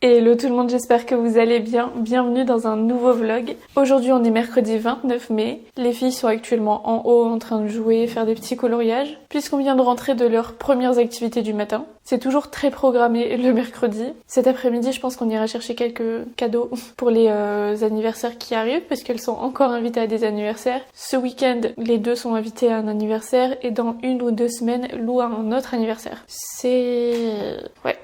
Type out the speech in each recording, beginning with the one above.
Hello tout le monde, j'espère que vous allez bien. Bienvenue dans un nouveau vlog. Aujourd'hui on est mercredi 29 mai. Les filles sont actuellement en haut en train de jouer, faire des petits coloriages, puisqu'on vient de rentrer de leurs premières activités du matin. C'est toujours très programmé le mercredi. Cet après-midi, je pense qu'on ira chercher quelques cadeaux pour les anniversaires qui arrivent, parce qu'elles sont encore invitées à des anniversaires. Ce week-end, les deux sont invitées à un anniversaire, et dans 1 ou 2 semaines, Lou a un autre anniversaire. Ouais.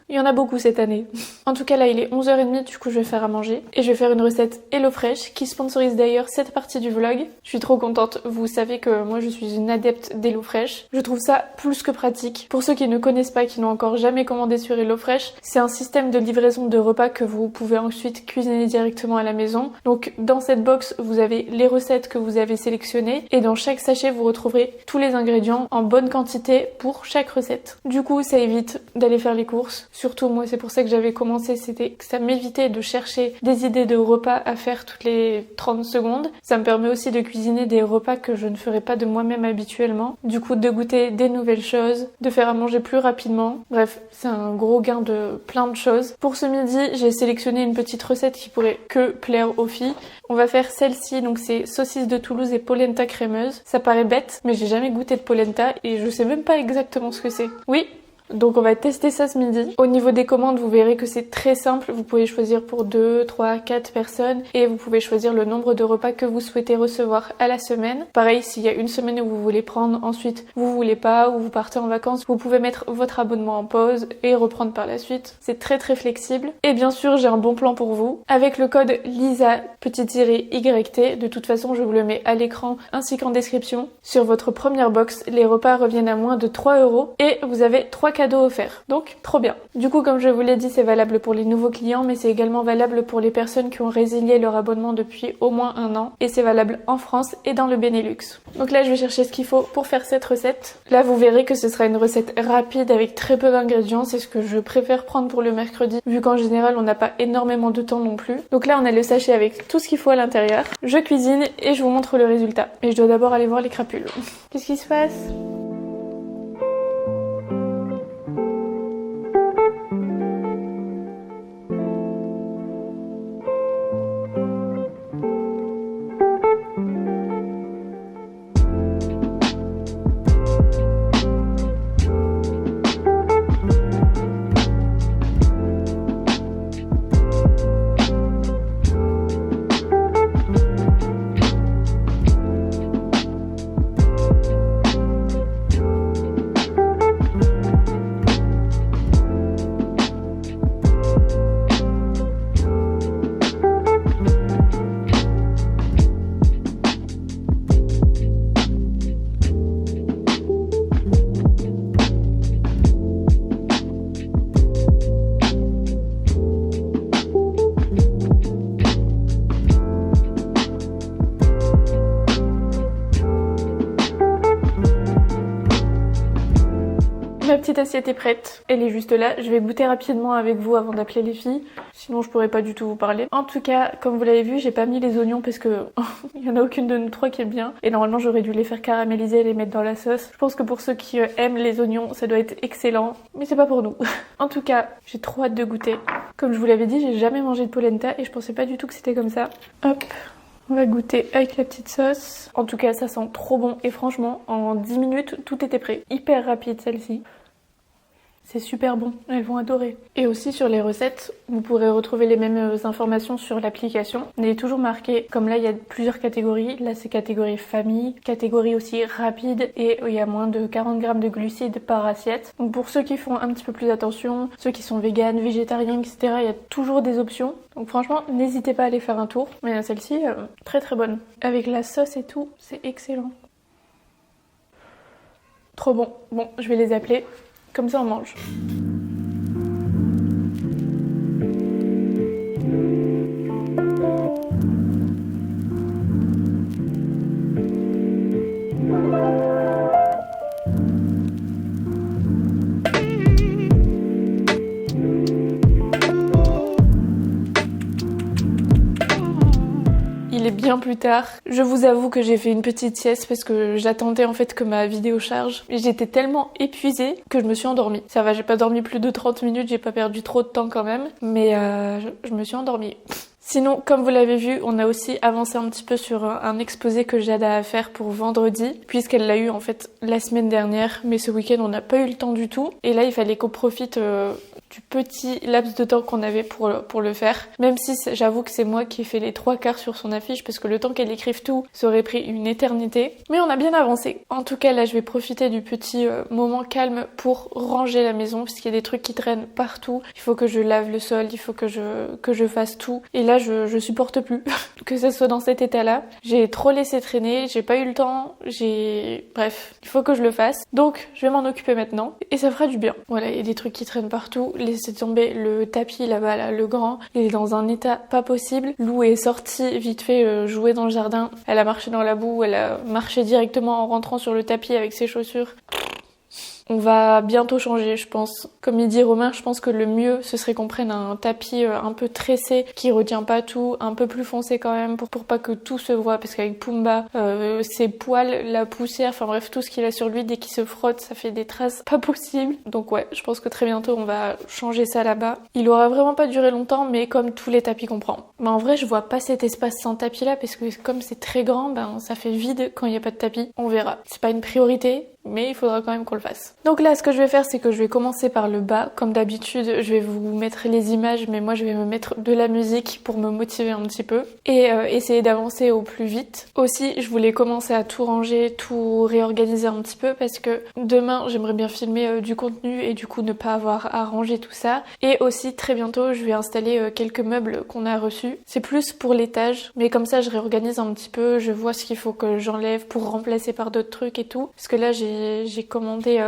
Il y en a beaucoup cette année. En tout cas là il est 11h30, du coup je vais faire à manger. Et je vais faire une recette HelloFresh qui sponsorise d'ailleurs cette partie du vlog. Je suis trop contente, vous savez que moi je suis une adepte d'HelloFresh. Je trouve ça plus que pratique. Pour ceux qui ne connaissent pas, qui n'ont encore jamais commandé sur HelloFresh, c'est un système de livraison de repas que vous pouvez ensuite cuisiner directement à la maison. Donc dans cette box vous avez les recettes que vous avez sélectionnées et dans chaque sachet vous retrouverez tous les ingrédients en bonne quantité pour chaque recette. Du coup ça évite d'aller faire les courses. Surtout moi c'est pour ça que j'avais commencé, c'était que ça m'évitait de chercher des idées de repas à faire toutes les 30 secondes. Ça me permet aussi de cuisiner des repas que je ne ferais pas de moi-même habituellement. Du coup de goûter des nouvelles choses, de faire à manger plus rapidement. Bref, c'est un gros gain de plein de choses. Pour ce midi, j'ai sélectionné une petite recette qui pourrait que plaire aux filles. On va faire celle-ci, donc c'est saucisse de Toulouse et polenta crémeuse. Ça paraît bête, mais j'ai jamais goûté de polenta et je sais même pas exactement ce que c'est. Oui, donc on va tester ça ce midi. Au niveau des commandes, vous verrez que c'est très simple. Vous pouvez choisir pour 2, 3, 4 personnes et vous pouvez choisir le nombre de repas que vous souhaitez recevoir à la semaine. Pareil, s'il y a une semaine où vous voulez prendre, ensuite vous voulez pas, ou vous partez en vacances, vous pouvez mettre votre abonnement en pause et reprendre par la suite. C'est très très flexible. Et bien sûr, j'ai un bon plan pour vous. Avec le code LISA-YT, de toute façon je vous le mets à l'écran ainsi qu'en description. Sur votre première box, les repas reviennent à moins de 3 € et vous avez 3 cadeaux offerts. Donc, trop bien. Du coup, comme je vous l'ai dit, c'est valable pour les nouveaux clients, mais c'est également valable pour les personnes qui ont résilié leur abonnement depuis au moins 1 an. Et c'est valable en France et dans le Benelux. Donc là, je vais chercher ce qu'il faut pour faire cette recette. Là, vous verrez que ce sera une recette rapide avec très peu d'ingrédients. C'est ce que je préfère prendre pour le mercredi, vu qu'en général, on n'a pas énormément de temps non plus. Donc là, on a le sachet avec tout ce qu'il faut à l'intérieur. Je cuisine et je vous montre le résultat. Mais je dois d'abord aller voir les crapules. Qu'est-ce qui se passe ? Ma petite assiette est prête, elle est juste là. Je vais goûter rapidement avec vous avant d'appeler les filles, sinon je pourrais pas du tout vous parler. En tout cas, comme vous l'avez vu, j'ai pas mis les oignons parce que il y en a aucune de nous trois qui est bien. Et normalement j'aurais dû les faire caraméliser et les mettre dans la sauce. Je pense que pour ceux qui aiment les oignons, ça doit être excellent, mais c'est pas pour nous. En tout cas, j'ai trop hâte de goûter. Comme je vous l'avais dit, j'ai jamais mangé de polenta et je pensais pas du tout que c'était comme ça. Hop, on va goûter avec la petite sauce. En tout cas, ça sent trop bon et franchement, en 10 minutes, tout était prêt. Hyper rapide celle-ci. C'est super bon, elles vont adorer. Et aussi sur les recettes, vous pourrez retrouver les mêmes informations sur l'application. Il est toujours marqué, comme là il y a plusieurs catégories. Là c'est catégorie famille, catégorie aussi rapide et il y a moins de 40 grammes de glucides par assiette. Donc pour ceux qui font un petit peu plus attention, ceux qui sont véganes, végétariens, etc. il y a toujours des options. Donc franchement, n'hésitez pas à aller faire un tour. Mais celle-ci, très très bonne. Avec la sauce et tout, c'est excellent. Trop bon. Bon, je vais les appeler. Comme ça on mange. Il il est bien plus tard. Je vous avoue que j'ai fait une petite sieste parce que j'attendais en fait que ma vidéo charge. Et j'étais tellement épuisée que je me suis endormie. Ça va, j'ai pas dormi plus de 30 minutes, j'ai pas perdu trop de temps quand même. Mais je me suis endormie. Sinon, comme vous l'avez vu, on a aussi avancé un petit peu sur un exposé que Jada a à faire pour vendredi, puisqu'elle l'a eu en fait la semaine dernière, mais ce week-end on n'a pas eu le temps du tout. Et là, il fallait qu'on profite du petit laps de temps qu'on avait pour le faire. Même si j'avoue que c'est moi qui ai fait les 3/4 sur son affiche, parce que le temps qu'elle écrive tout, ça aurait pris une éternité. Mais on a bien avancé. En tout cas, là, je vais profiter du petit moment calme pour ranger la maison, parce qu'il y a des trucs qui traînent partout. Il faut que je lave le sol, il faut que je fasse tout. Et là, je supporte plus que ça soit dans cet état-là. J'ai trop laissé traîner, j'ai pas eu le temps, bref, il faut que je le fasse. Donc, je vais m'en occuper maintenant et ça fera du bien. Voilà, il y a des trucs qui traînent partout. Laissez tomber le tapis là-bas, là, le grand. Il est dans un état pas possible. Lou est sortie vite fait jouer dans le jardin. Elle a marché dans la boue, elle a marché directement en rentrant sur le tapis avec ses chaussures. On va bientôt changer, je pense. Comme il dit Romain, je pense que le mieux, ce serait qu'on prenne un tapis un peu tressé, qui retient pas tout, un peu plus foncé quand même, pour pas que tout se voit, parce qu'avec Pumba, ses poils, la poussière, enfin bref, tout ce qu'il a sur lui, dès qu'il se frotte, ça fait des traces pas possibles. Donc ouais, je pense que très bientôt, on va changer ça là-bas. Il aura vraiment pas duré longtemps, mais comme tous les tapis qu'on prend. Mais en vrai, je vois pas cet espace sans tapis là, parce que comme c'est très grand, ben ça fait vide quand il y a pas de tapis. On verra. C'est pas une priorité, mais il faudra quand même qu'on le fasse. Donc là, ce que je vais faire, c'est que je vais commencer par le bas. Comme d'habitude, je vais vous mettre les images, mais moi je vais me mettre de la musique pour me motiver un petit peu et essayer d'avancer au plus vite. Aussi, je voulais commencer à tout ranger, tout réorganiser un petit peu parce que demain, j'aimerais bien filmer du contenu et du coup ne pas avoir à ranger tout ça. Et aussi, très bientôt, je vais installer quelques meubles qu'on a reçus. C'est plus pour l'étage, mais comme ça, je réorganise un petit peu, je vois ce qu'il faut que j'enlève pour remplacer par d'autres trucs et tout. Parce que là, j'ai commandé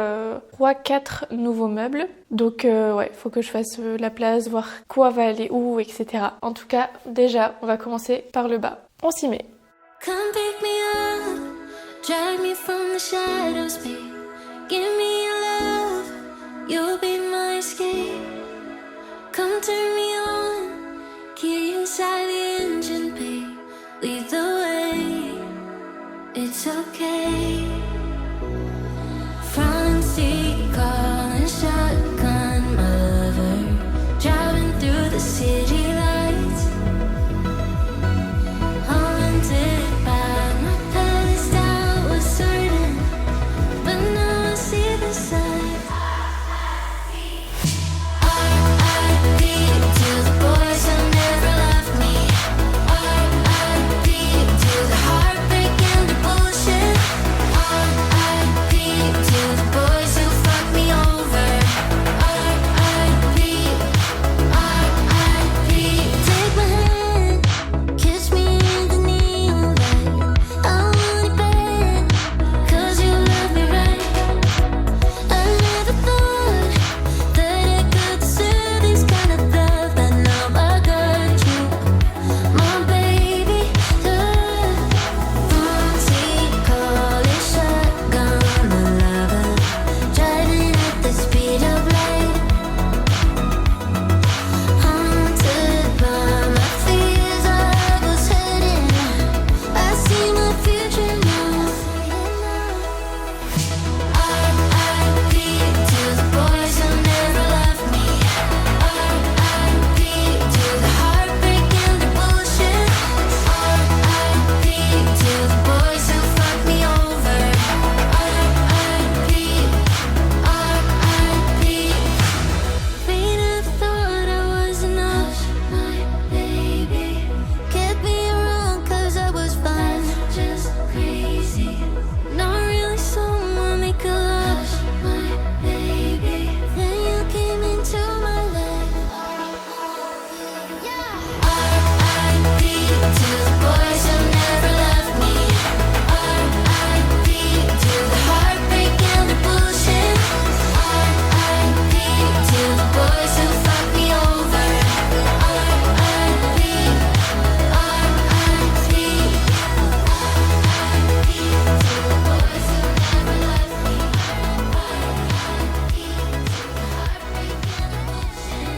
3-4 nouveaux meubles. Donc ouais, faut que je fasse la place, voir quoi va aller où, etc. En tout cas, déjà, on va commencer par le bas. On s'y met. Come pick me up, drag me from the shadows, babe. Give me your love, you'll be my escape. Come turn me on, key inside the engine, babe. Lead the way, it's okay. Front seat, calling shotgun, my lover. Driving through the city lights. Haunted by my past, I was certain, but now I see the signs. R.I.P. to the boys who never left me. R.I.P. to the heartbreak and the bullshit. R.I.P. to the boys who fucked me over. R.I.P. R.I.P. Take my hand, kiss me in the neon light. I want it bad, 'cause you love me right. I never thought that I could deserve this kind of love, but now I got you, my baby. Front seat, call it shotgun, my lover. Driving at the speed of light. Haunted by my fears, I was heading. I see my future now. R.I.P. to the boys who never left me. R.I.P. to the heartbreak and the bullshit. R.I.P. to the boys who fucked me over. R.I.P. R.I.P. We never thought I was enough, my baby. Kept me around 'cause I was fine. Just crazy. Not really someone we could love, my baby. Then you came into my life. R.I.P. to the boys who never left me. R.I.P. to the heartbreak and the bullshit. R.I.P. to the boys who fucked me over. R.I.P. R.I.P. R.I.P. to the boys who never left me. R.I.P. to the heartbreak and the bullshit.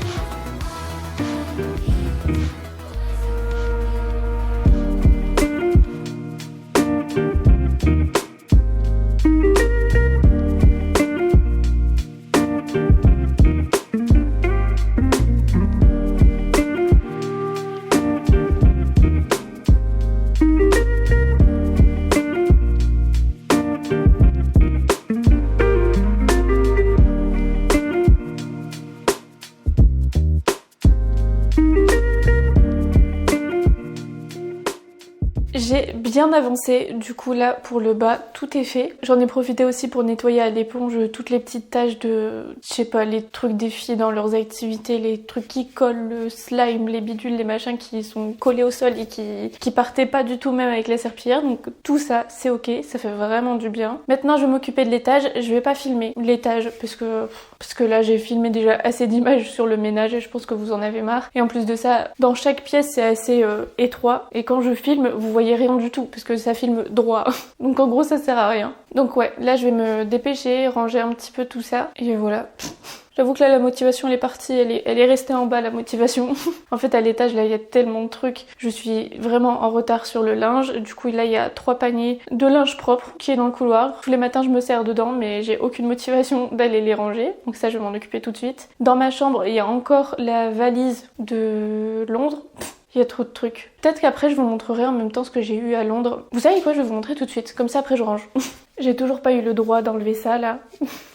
j'ai bien avancé. Du coup là pour le bas tout est fait. J'en ai profité aussi pour nettoyer à l'éponge toutes les petites taches de, je sais pas, les trucs des filles dans leurs activités, les trucs qui collent, le slime, les bidules, les machins qui sont collés au sol et qui partaient pas du tout même avec la serpillière. Donc tout ça c'est ok, ça fait vraiment du bien. Maintenant je vais m'occuper de l'étage. Je vais pas filmer l'étage parce que là j'ai filmé déjà assez d'images sur le ménage et je pense que vous en avez marre. Et en plus de ça, dans chaque pièce c'est assez étroit et quand je filme vous voyez rien du tout parce que ça filme droit. Donc en gros ça sert à rien. Donc ouais, là je vais me dépêcher, ranger un petit peu tout ça et voilà. J'avoue que là la motivation elle est partie, elle est restée en bas la motivation. En fait à l'étage là il y a tellement de trucs, je suis vraiment en retard sur le linge. Du coup là il y a 3 paniers de linge propre qui est dans le couloir. Tous les matins je me sers dedans mais j'ai aucune motivation d'aller les ranger. Donc ça je vais m'en occuper tout de suite. Dans ma chambre il y a encore la valise de Londres. Il y a trop de trucs. Peut-être qu'après je vous montrerai en même temps ce que j'ai eu à Londres. Vous savez quoi, je vais vous montrer tout de suite. Comme ça après je range. J'ai toujours pas eu le droit d'enlever ça là.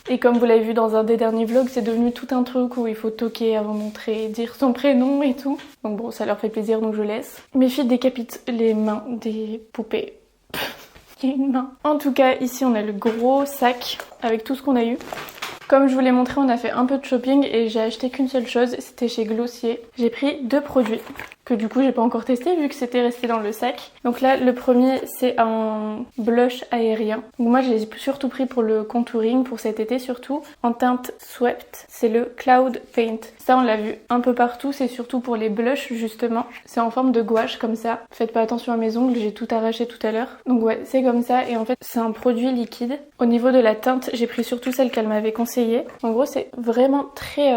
Et comme vous l'avez vu dans un des derniers vlogs, c'est devenu tout un truc où il faut toquer avant d'entrer, dire son prénom et tout. Donc bon, ça leur fait plaisir donc je laisse. Mes filles décapitent les mains des poupées. Il y a une main. En tout cas, ici on a le gros sac avec tout ce qu'on a eu. Comme je vous l'ai montré, on a fait un peu de shopping et j'ai acheté qu'une seule chose, c'était chez Glossier. J'ai pris 2 produits que du coup j'ai pas encore testé vu que c'était resté dans le sac. Donc là le premier c'est un blush aérien. Donc moi je l'ai surtout pris pour le contouring, pour cet été surtout, en teinte Swept. C'est le Cloud Paint. Ça on l'a vu un peu partout, c'est surtout pour les blushs justement. C'est en forme de gouache comme ça. Faites pas attention à mes ongles, j'ai tout arraché tout à l'heure. Donc ouais c'est comme ça et en fait c'est un produit liquide. Au niveau de la teinte j'ai pris surtout celle qu'elle m'avait conseillée. En gros c'est vraiment très...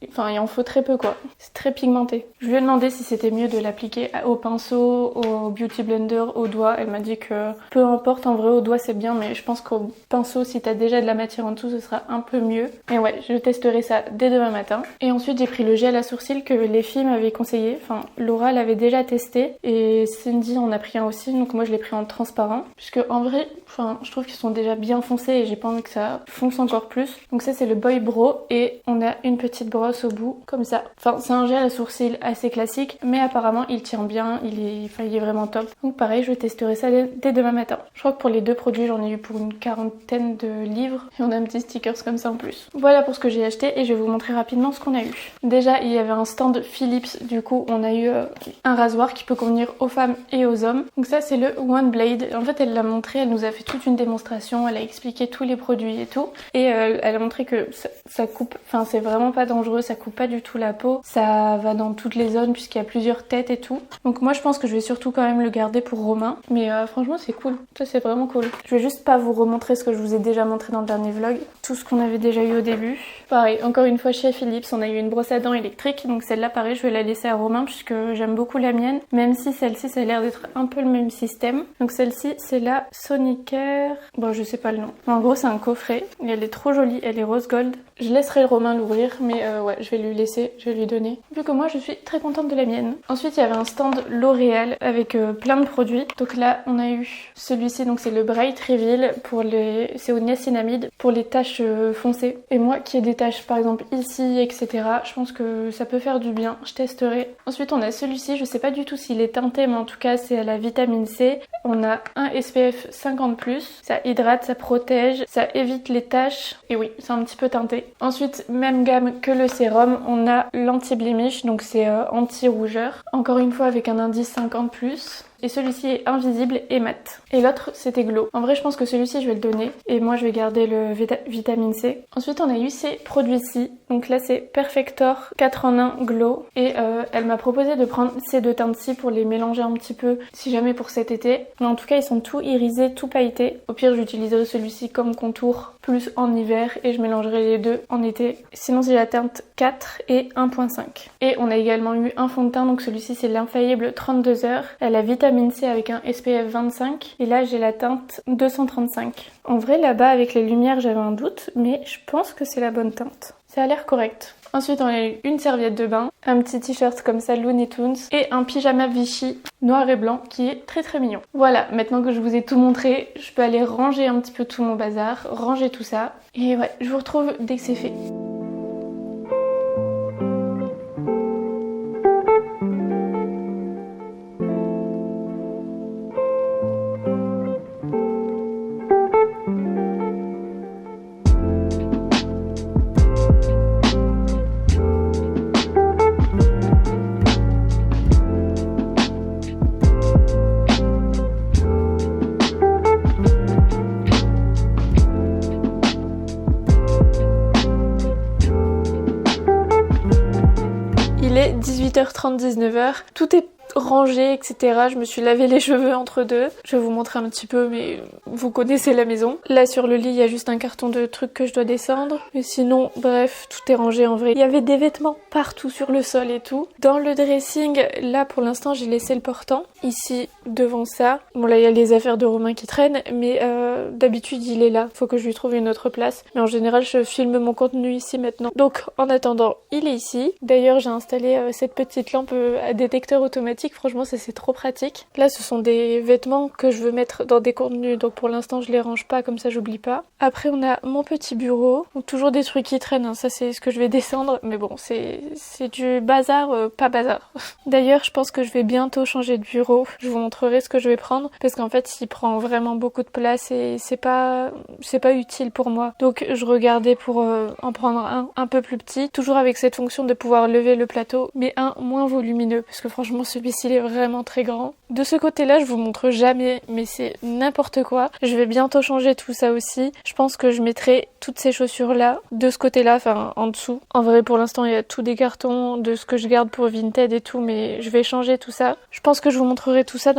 Enfin il en faut très peu quoi. C'est très pigmenté. Je lui ai demandé si c'était mieux de l'appliquer au pinceau, au beauty blender, au doigt. Elle m'a dit que peu importe, en vrai au doigt c'est bien mais je pense qu'au pinceau si t'as déjà de la matière en dessous ce sera un peu mieux. Et ouais, je testerai ça dès demain matin. Et ensuite j'ai pris le gel à sourcils que les filles m'avaient conseillé. Enfin Laura l'avait déjà testé et Cindy en a pris un aussi donc moi je l'ai pris en transparent puisque en vrai enfin je trouve qu'ils sont déjà bien foncés et j'ai pas envie que ça fonce encore plus. Donc ça c'est le Boy Bro et on a une petite brosse au bout comme ça. Enfin c'est un gel à sourcils assez classique mais apparemment il tient bien, il est vraiment top. Donc pareil je testerai ça dès demain matin. Je crois que pour les 2 produits j'en ai eu pour une 40aine de livres et on a un petit stickers comme ça en plus. Voilà pour ce que j'ai acheté et je vais vous montrer rapidement ce qu'on a eu. Déjà il y avait un stand Philips, du coup on a eu un rasoir qui peut convenir aux femmes et aux hommes. Donc ça c'est le One Blade. En fait elle l'a montré, elle nous a fait toute une démonstration, elle a expliqué tous les produits et tout et elle a montré que ça coupe, enfin c'est vraiment pas dangereux, ça coupe pas du tout la peau, ça va dans toutes les zones puisqu'il y a plusieurs têtes et tout. Donc moi je pense que je vais surtout quand même le garder pour Romain. Mais franchement c'est cool, ça c'est vraiment cool. Je vais juste pas vous remontrer ce que je vous ai déjà montré dans le dernier vlog, tout ce qu'on avait déjà eu au début. Pareil, encore une fois chez Philips on a eu une brosse à dents électrique, donc celle-là pareil je vais la laisser à Romain puisque j'aime beaucoup la mienne, même si celle-ci ça a l'air d'être un peu le même système. Donc celle-ci c'est la Sonicare, bon je sais pas le nom. En gros c'est un coffret et elle est trop jolie, elle est rose gold. Je laisserai Romain l'ouvrir mais ouais je vais lui laisser, je vais lui donner. Vu que moi je suis très contente de la mienne. Ensuite il y avait un stand L'Oréal avec plein de produits. Donc là on a eu celui-ci, donc c'est le Bright Reveal pour les... c'est au niacinamide pour les taches foncées. Et moi qui ai des taches par exemple ici etc, je pense que ça peut faire du bien, je testerai. Ensuite on a celui-ci, je sais pas du tout s'il est teinté mais en tout cas c'est à la vitamine C. On a un SPF 50+, ça hydrate, ça protège, ça évite les taches et oui c'est un petit peu teinté. Ensuite même gamme que le sérum, on a l'anti-blemish, donc c'est anti-rougeur. Encore une fois avec un indice 50+. Et celui-ci est invisible et mat. Et l'autre c'était Glow. En vrai je pense que celui-ci je vais le donner. Et moi je vais garder le vitamine C. Ensuite on a eu ces produits-ci. Donc là c'est Perfector 4 en 1 Glow. Et elle m'a proposé de prendre ces 2 teintes-ci pour les mélanger un petit peu. Si jamais pour cet été. Mais en tout cas ils sont tout irisés, tout pailletés. Au pire j'utiliserai celui-ci comme contour plus en hiver. Et je mélangerai les deux en été. Sinon c'est la teinte 4 et 1.5. Et on a également eu un fond de teint. Donc celui-ci c'est l'infaillible 32 heures. Elle a vitamine C avec un SPF 25 et là j'ai la teinte 235. En vrai là-bas avec les lumières j'avais un doute mais je pense que c'est la bonne teinte. Ça a l'air correct. Ensuite on a eu une serviette de bain, un petit t-shirt comme ça Looney Tunes et un pyjama Vichy noir et blanc qui est très très mignon. Voilà, maintenant que je vous ai tout montré, je peux aller ranger un petit peu tout mon bazar, ranger tout ça et ouais, je vous retrouve dès que c'est fait. 18h30, 19h. Tout est rangé, etc. Je me suis lavé les cheveux entre deux. Je vais vous montrer un petit peu, mais vous connaissez la maison. Là, sur le lit, il y a juste un carton de trucs que je dois descendre. Mais sinon, bref, tout est rangé en vrai. Il y avait des vêtements partout sur le sol et tout. Dans le dressing, là, pour l'instant, j'ai laissé le portant. Ici, devant ça. Bon, là, il y a les affaires de Romain qui traînent, mais d'habitude, il est là. Faut que je lui trouve une autre place. Mais en général, je filme mon contenu ici maintenant. Donc, en attendant, il est ici. D'ailleurs, j'ai installé cette petite lampe à détecteur automatique. Franchement, ça c'est trop pratique. Là, ce sont des vêtements que je veux mettre dans des contenus, donc pour l'instant je les range pas, comme ça j'oublie pas. Après, on a mon petit bureau, donc toujours des trucs qui traînent, hein. Ça c'est ce que je vais descendre, mais bon, c'est du bazar, pas bazar. D'ailleurs, je pense que je vais bientôt changer de bureau. Je vous montrerai ce que je vais prendre, parce qu'en fait, il prend vraiment beaucoup de place et c'est pas utile pour moi. Donc je regardais pour en prendre un peu plus petit, toujours avec cette fonction de pouvoir lever le plateau, mais un moins volumineux, parce que franchement celui-ci il est vraiment très grand. De ce côté-là, je vous montre jamais, mais c'est n'importe quoi. Je vais bientôt changer tout ça aussi. Je pense que je mettrai toutes ces chaussures-là de ce côté-là, enfin en dessous. En vrai, pour l'instant, il y a tous des cartons de ce que je garde pour Vinted et tout, mais je vais changer tout ça. Je pense que je vous montrerai tout ça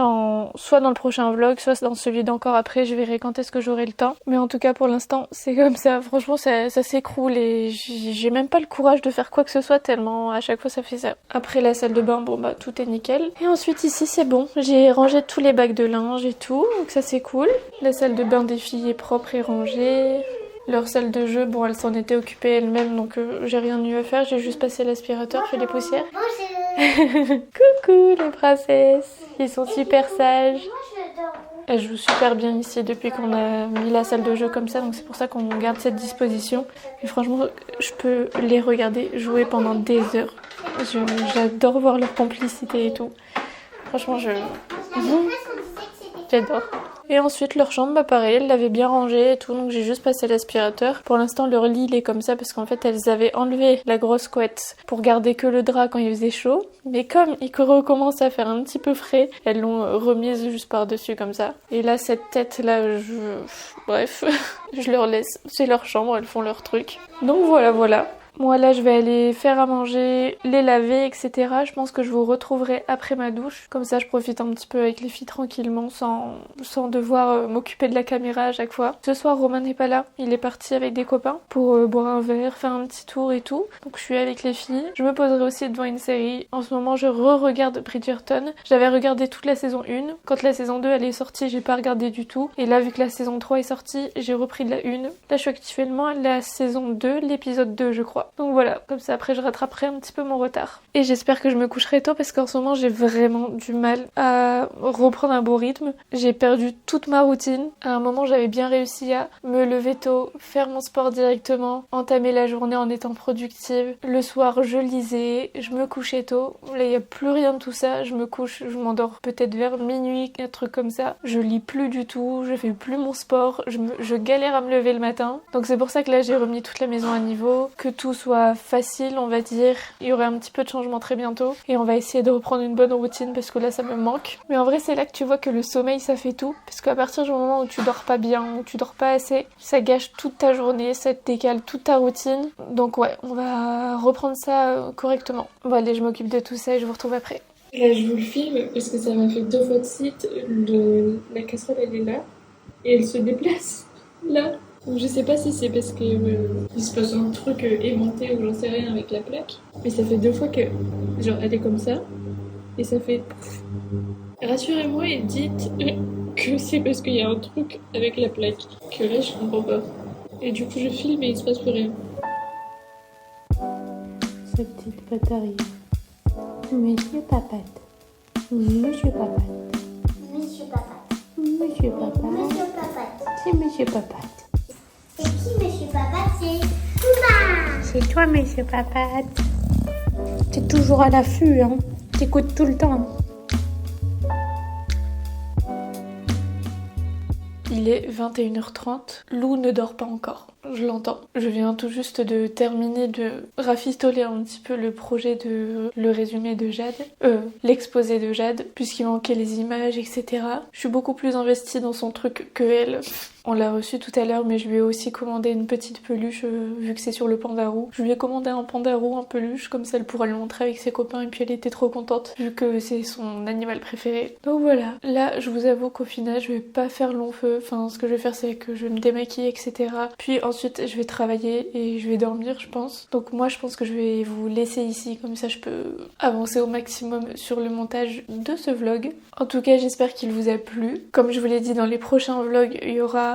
soit dans le prochain vlog, soit dans celui d'encore après. Je verrai quand est-ce que j'aurai le temps. Mais en tout cas, pour l'instant, c'est comme ça. Franchement, ça s'écroule et j'ai même pas le courage de faire quoi que ce soit tellement à chaque fois ça fait ça. Après la salle de bain, bon bah tout est nickel. Et ensuite ici c'est bon, j'ai rangé tous les bacs de linge et tout, donc ça c'est cool. La salle de bain des filles est propre et rangée. Leur salle de jeu, bon elle s'en était occupée elle-même, donc j'ai rien eu à faire, j'ai juste passé l'aspirateur, fait les poussières. Coucou les princesses, ils sont super sages. Elles jouent super bien ici depuis qu'on a mis la salle de jeu comme ça, donc c'est pour ça qu'on garde cette disposition. Et franchement, je peux les regarder jouer pendant des heures. J'adore voir leur complicité et tout. Franchement, j'adore. Et ensuite, leur chambre, bah pareil, elles l'avaient bien rangée et tout, donc j'ai juste passé l'aspirateur. Pour l'instant, leur lit, il est comme ça parce qu'en fait, elles avaient enlevé la grosse couette pour garder que le drap quand il faisait chaud. Mais comme il recommence à faire un petit peu frais, elles l'ont remise juste par-dessus comme ça. Et là, cette tête-là, bref, je leur laisse. C'est leur chambre, elles font leur truc. Donc voilà. Moi là je vais aller faire à manger, les laver, etc. Je pense que je vous retrouverai après ma douche. Comme ça je profite un petit peu avec les filles tranquillement sans devoir m'occuper de la caméra à chaque fois. Ce soir Romain n'est pas là, il est parti avec des copains pour boire un verre, faire un petit tour et tout. Donc je suis avec les filles. Je me poserai aussi devant une série. En ce moment je re-regarde Bridgerton. J'avais regardé toute la saison 1. Quand la saison 2 elle est sortie, j'ai pas regardé du tout. Et là vu que la saison 3 est sortie, j'ai repris de la 1. Là je suis actuellement à la saison 2, l'épisode 2 je crois. Donc voilà, comme ça après je rattraperai un petit peu mon retard. Et j'espère que je me coucherai tôt parce qu'en ce moment j'ai vraiment du mal à reprendre un bon rythme. J'ai perdu toute ma routine. À un moment j'avais bien réussi à me lever tôt, faire mon sport directement, entamer la journée en étant productive. Le soir je lisais, je me couchais tôt. Là il n'y a plus rien de tout ça. Je me couche, je m'endors peut-être vers minuit, un truc comme ça. Je lis plus du tout, je fais plus mon sport, je galère à me lever le matin. Donc c'est pour ça que là j'ai remis toute la maison à niveau, que tout soit facile on va dire. Il y aurait un petit peu de changement très bientôt et on va essayer de reprendre une bonne routine parce que là ça me manque. Mais en vrai c'est là que tu vois que le sommeil ça fait tout, parce qu'à partir du moment où tu dors pas bien, où tu dors pas assez, ça gâche toute ta journée, ça te décale toute ta routine. Donc ouais, on va reprendre ça correctement. Bon allez, je m'occupe de tout ça et je vous retrouve après. Là je vous le filme parce que ça m'a fait 2 fois de suite. La casserole elle est là et elle se déplace là. Donc je sais pas si c'est parce que il se passe un truc aimanté ou j'en sais rien avec la plaque, mais ça fait 2 fois que genre elle est comme ça et ça fait pouf. Rassurez-moi et dites que c'est parce qu'il y a un truc avec la plaque que là je comprends pas. Et du coup je filme et il se passe plus rien. Sa petite patte arrive. Monsieur Papate. Monsieur Papate. Monsieur Papa. Monsieur Papa. Monsieur Papa. C'est Monsieur Papate. C'est qui Monsieur Papa? C'est Papa. C'est toi, Monsieur Papate. T'es toujours à l'affût, hein. T'écoutes tout le temps. Il est 21h30. Lou ne dort pas encore. je l'entends. Je viens tout juste de terminer de rafistoler un petit peu le projet le résumé de Jade, l'exposé de Jade, puisqu'il manquait les images, etc. Je suis beaucoup plus investie dans son truc que elle. On l'a reçu tout à l'heure, mais je lui ai aussi commandé une petite peluche, vu que c'est sur le pandarou. Je lui ai commandé un pandarou en peluche, comme ça elle pourra le montrer avec ses copains, et puis elle était trop contente, vu que c'est son animal préféré. Donc voilà, là je vous avoue qu'au final je vais pas faire long feu, enfin ce que je vais faire c'est que je vais me démaquiller, etc. Puis ensuite je vais travailler et je vais dormir je pense. Donc moi je pense que je vais vous laisser ici, comme ça je peux avancer au maximum sur le montage de ce vlog. En tout cas j'espère qu'il vous a plu. Comme je vous l'ai dit, dans les prochains vlogs il y aura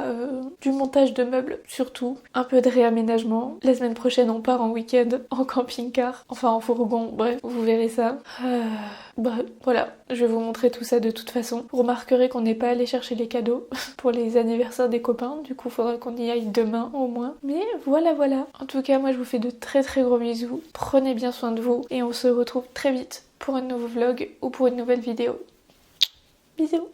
du montage de meubles surtout, un peu de réaménagement. La semaine prochaine on part en week-end en camping-car, enfin en fourgon, bref, vous verrez ça. Bref, voilà, je vais vous montrer tout ça de toute façon. Vous remarquerez qu'on n'est pas allé chercher les cadeaux pour les anniversaires des copains, du coup faudra qu'on y aille demain au moins. Mais voilà. En tout cas moi je vous fais de très gros bisous, prenez bien soin de vous et on se retrouve très vite pour un nouveau vlog ou pour une nouvelle vidéo. Bisous.